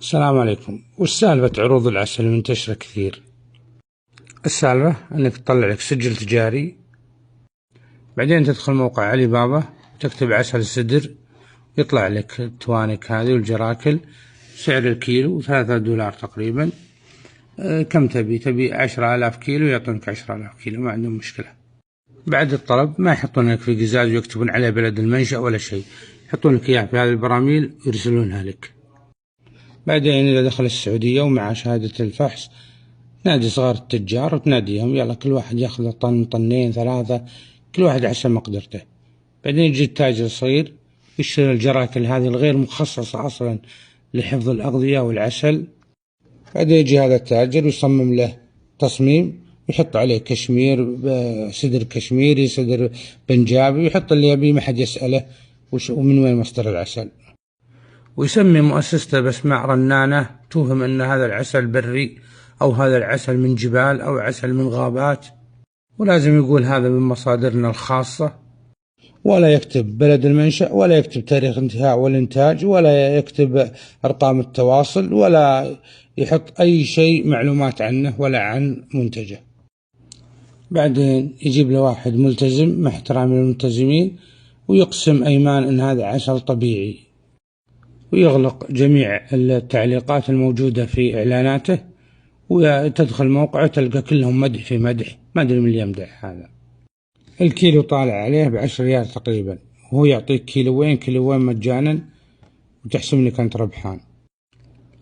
السلام عليكم. وش سالفة عروض العسل المنتشرة كثير؟ السالفة انك تطلع لك سجل تجاري، بعدين تدخل موقع علي بابا تكتب عسل السدر، يطلع لك التوانك هذه والجراكل، سعر الكيلو $3 تقريبا. كم تبي 10,000 كيلو، يعطونك 10,000 كيلو، ما عندهم مشكلة. بعد الطلب ما يحطون لك في قزاز ويكتبون عليه بلد المنشأ ولا شيء، يحطون لك إياه في هذه البراميل ويرسلونها لك. بعدين إذا دخل السعودية ومع شهادة الفحص نادي صغار التجار وتناديهم، يلا كل واحد ياخذ طن، طنين، 3، كل واحد حسب مقدرته. بعدين يجي التاجر الصغير يشتري الجراكل هذه الغير مخصصة أصلا لحفظ الأغذية والعسل. بعدين يجي هذا التاجر ويصمم له تصميم، يحط عليه كشمير، سدر كشميري، سدر بنجابي، ويحط اللي يبيه، ما حد يسأله ومن وين مصدر العسل. ويسمي مؤسسته بأسماء رنانة توهم أن هذا العسل بري، أو هذا العسل من جبال، أو عسل من غابات، ولازم يقول هذا من مصادرنا الخاصة، ولا يكتب بلد المنشأ، ولا يكتب تاريخ انتهاء والإنتاج، ولا يكتب أرقام التواصل، ولا يحط أي شيء معلومات عنه ولا عن منتجه. بعدين يجيب له واحد ملتزم مع احترام الملتزمين ويقسم أيمان أن هذا عسل طبيعي، ويغلق جميع التعليقات الموجودة في إعلاناته، وتدخل موقعه تلقى كلهم مدح في مدح، ما أدري من اللي يمدح هذا. الكيلو طالع عليه ب10 ريال تقريبا، وهو يعطيك كيلوين مجانا وتحسب لك أنت ربحان.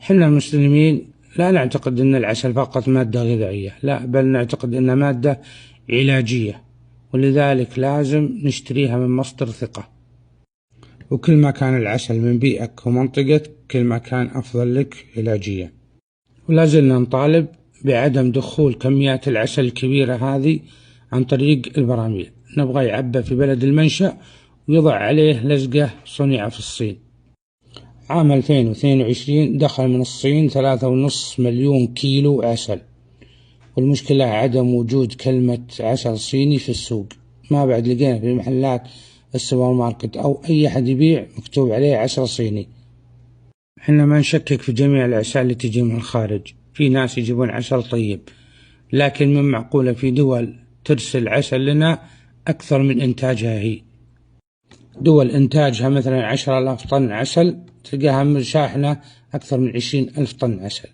حنا المسلمين لا نعتقد أن العسل فقط مادة غذائية، لا، بل نعتقد أنها مادة علاجية، ولذلك لازم نشتريها من مصدر ثقة. وكل ما كان العسل من بيئك ومنطقتك كل ما كان أفضل لك علاجيا. ولا زلنا نطالب بعدم دخول كميات العسل الكبيرة هذه عن طريق البراميل، نبغى يعبى في بلد المنشأ ويضع عليه لزقة صنع في الصين. عام 2022 دخل من الصين 3.5 مليون كيلو عسل، والمشكلة عدم وجود كلمة عسل صيني في السوق، ما بعد لقينا في محلات السوبر ماركت أو أي أحد يبيع مكتوب عليه عسل صيني. احنا ما نشكك في جميع العسل اللي تجي من الخارج، في ناس يجيبون عسل طيب، لكن من معقولة في دول ترسل عسل لنا أكثر من إنتاجها هي. دول إنتاجها مثلا 10,000 طن عسل تلقاها من شاحنة أكثر من 20,000 طن عسل.